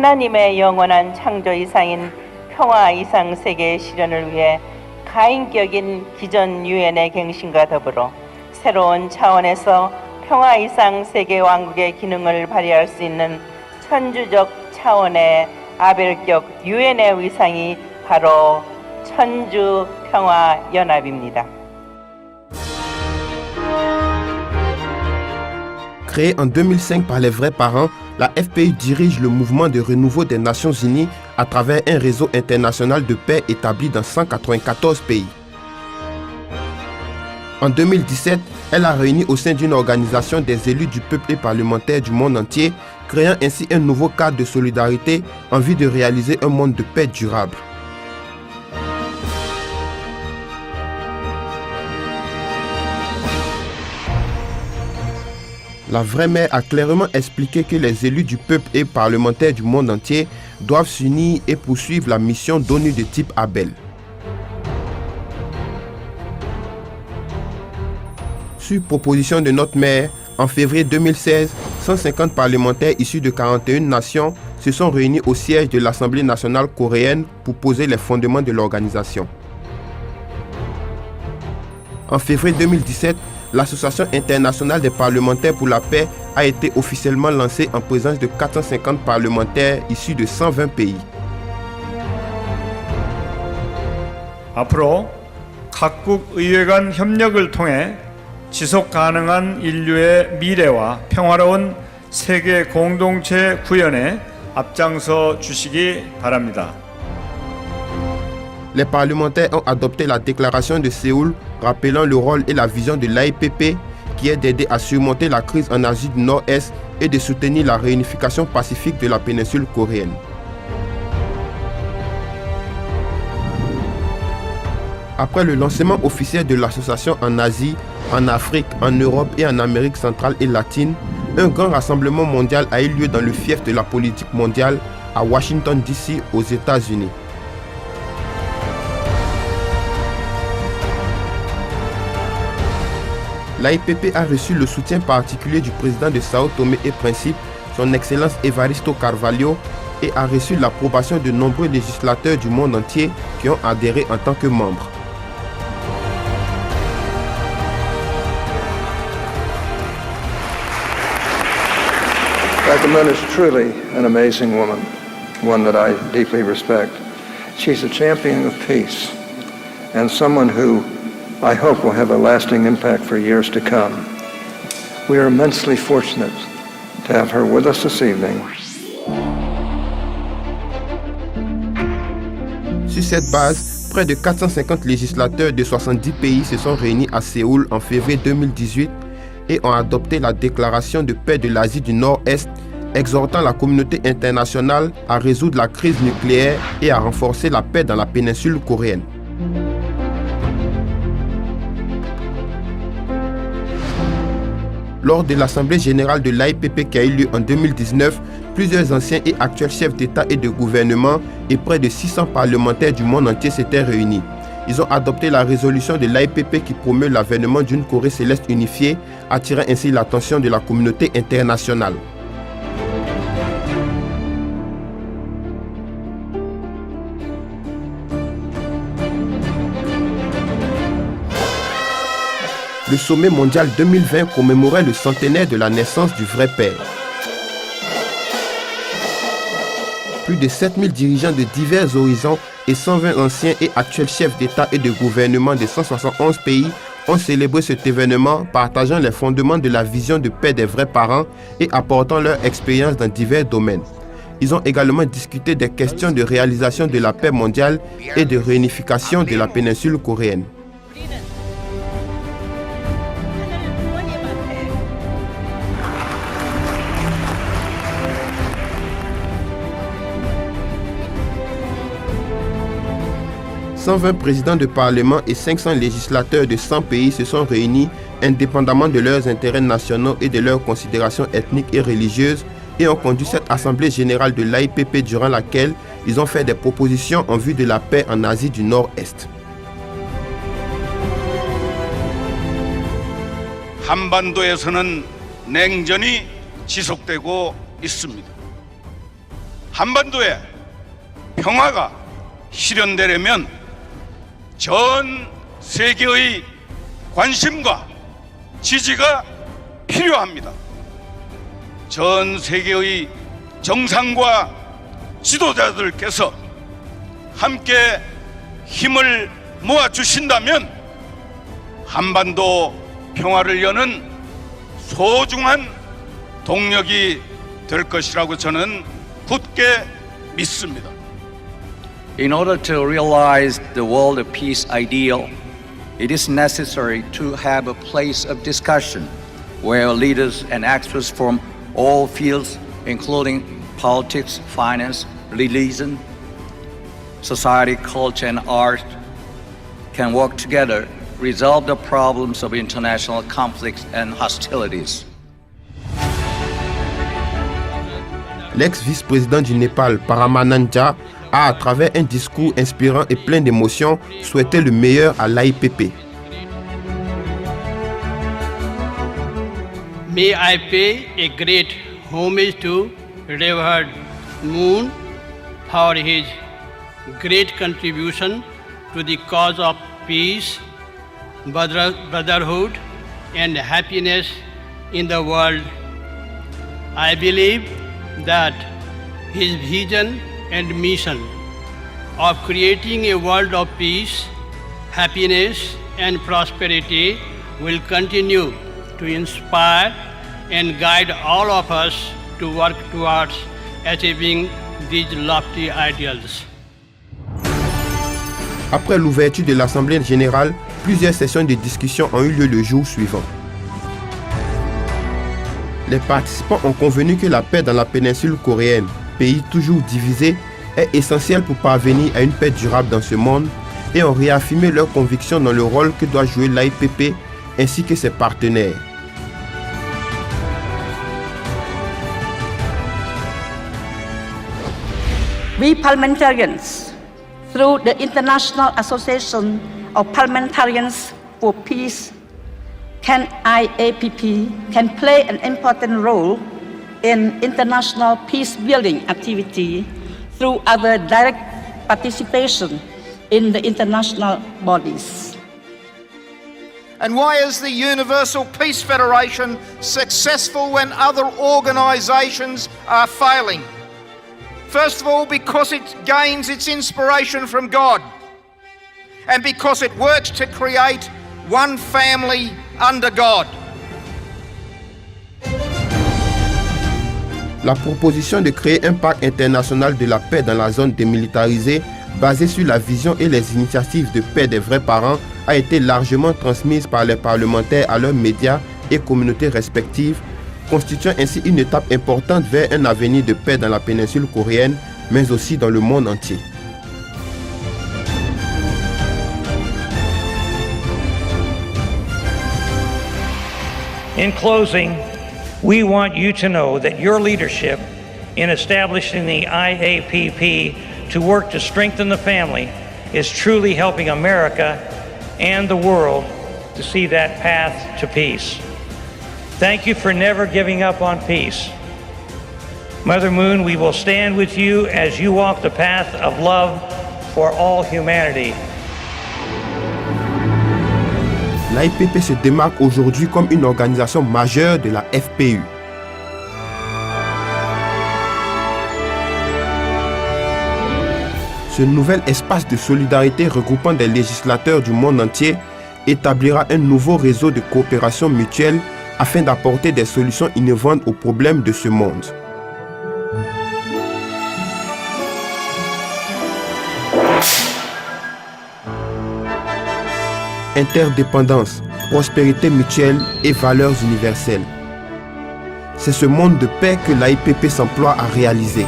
하나님의 영원한 창조 이상인 평화 이상 세계의 실현을 위해 가인격인 기존 유엔의 갱신과 더불어 새로운 차원에서 평화 이상 세계 왕국의 기능을 발휘할 수 있는 천주적 차원의 아벨격 유엔의 위상이 바로 천주 평화 연합입니다. Créée en 2005 par les vrais parents, la FPI dirige le mouvement de renouveau des Nations Unies à travers un réseau international de paix établi dans 194 pays. En 2017, elle a réuni au sein d'une organisation des élus du peuple et parlementaires du monde entier, créant ainsi un nouveau cadre de solidarité en vue de réaliser un monde de paix durable. La vraie mère a clairement expliqué que les élus du peuple et parlementaires du monde entier doivent s'unir et poursuivre la mission d'ONU de type Abel. Sur proposition de notre mère, en février 2016, 150 parlementaires issus de 41 nations se sont réunis au siège de l'Assemblée nationale coréenne pour poser les fondements de l'organisation. En février 2017, l'Association internationale des parlementaires pour la paix a été officiellement lancée en présence de 450 parlementaires issus de 120 pays. 앞으로 각국 의회 간 협력을 통해 지속 가능한 인류의 미래와 평화로운 세계 공동체 구현에 앞장서 주시기 바랍니다. Les parlementaires ont adopté la déclaration de Séoul rappelant le rôle et la vision de l'AIPP qui est d'aider à surmonter la crise en Asie du Nord-Est et de soutenir la réunification pacifique de la péninsule coréenne. Après le lancement officiel de l'association en Asie, en Afrique, en Europe et en Amérique centrale et latine, un grand rassemblement mondial a eu lieu dans le fief de la politique mondiale à Washington DC aux États-Unis. L'AIPP a reçu le soutien particulier du président de Sao Tomé et Principe, son Excellence Evaristo Carvalho, et a reçu l'approbation de nombreux législateurs du monde entier qui ont adhéré en tant que membres. Dr. Moon is truly an amazing woman, one that I deeply respect. She's a champion of peace and someone who I hope will have a lasting impact for years to come. We are immensely fortunate to have her with us this evening. Sur cette base, près de 450 législateurs de 70 pays se sont réunis à Séoul en février 2018 et ont adopté la déclaration de paix de l'Asie du Nord-Est, exhortant la communauté internationale à résoudre la crise nucléaire et à renforcer la paix dans la péninsule coréenne. Lors de l'Assemblée générale de l'AIPP qui a eu lieu en 2019, plusieurs anciens et actuels chefs d'État et de gouvernement et près de 600 parlementaires du monde entier s'étaient réunis. Ils ont adopté la résolution de l'AIPP qui promeut l'avènement d'une Corée céleste unifiée, attirant ainsi l'attention de la communauté internationale. Le sommet mondial 2020 commémorait le centenaire de la naissance du vrai père. Plus de 7000 dirigeants de divers horizons et 120 anciens et actuels chefs d'État et de gouvernement de 171 pays ont célébré cet événement, partageant les fondements de la vision de paix des vrais parents et apportant leur expérience dans divers domaines. Ils ont également discuté des questions de réalisation de la paix mondiale et de réunification de la péninsule coréenne. « 120 présidents de parlement et 500 législateurs de 100 pays se sont réunis indépendamment de leurs intérêts nationaux et de leurs considérations ethniques et religieuses et ont conduit cette assemblée générale de l'AIPP durant laquelle ils ont fait des propositions en vue de la paix en Asie du Nord-Est. 한반도에서는 냉전이 지속되고 있습니다. 한반도에 평화가 실현되려면 전 세계의 관심과 지지가 필요합니다. 전 세계의 정상과 지도자들께서 함께 힘을 모아주신다면 한반도 평화를 여는 소중한 동력이 될 것이라고 저는 굳게 믿습니다. In order to realize the world of peace ideal, it is necessary to have a place of discussion where leaders and experts from all fields, including politics, finance, religion, society, culture, and art, can work together, resolve the problems of international conflicts and hostilities. L'ex-vice-président du Népal, Paramanandja, a, à travers un discours inspirant et plein d'émotions, souhaité le meilleur à l'AIPP. May I pay a great homage to Reverend Moon for his great contribution to the cause of peace, brotherhood, and happiness in the world. I believe that his vision and mission of creating a world of peace, happiness, and prosperity will continue to inspire and guide all of us to work towards achieving these lofty ideals. Après l'ouverture de l'Assemblée générale, plusieurs sessions de discussion ont eu lieu le jour suivant. Les participants ont convenu que la paix dans la péninsule coréenne, pays toujours divisé, est essentielle pour parvenir à une paix durable dans ce monde et ont réaffirmé leur conviction dans le rôle que doit jouer l'AIPP ainsi que ses partenaires. We parliamentarians, through the International Association of Parliamentarians for Peace, IAPP, can play an important role in international peace-building activity through our direct participation in the international bodies. And why is the Universal Peace Federation successful when other organisations are failing? First of all, because it gains its inspiration from God, and because it works to create one family under God. La proposition de créer un pacte international de la paix dans la zone démilitarisée, basé sur la vision et les initiatives de paix des vrais parents, a été largement transmise par les parlementaires à leurs médias et communautés respectives, constituant ainsi une étape importante vers un avenir de paix dans la péninsule coréenne, mais aussi dans le monde entier. In closing, we want you to know that your leadership in establishing the IAPP to work to strengthen the family is truly helping America and the world to see that path to peace. Thank you for never giving up on peace. Mother Moon, we will stand with you as you walk the path of love for all humanity. L'AIPP se démarque aujourd'hui comme une organisation majeure de la FPU. Ce nouvel espace de solidarité regroupant des législateurs du monde entier établira un nouveau réseau de coopération mutuelle afin d'apporter des solutions innovantes aux problèmes de ce monde. Interdépendance, prospérité mutuelle et valeurs universelles. C'est ce monde de paix que l'AIPP s'emploie à réaliser.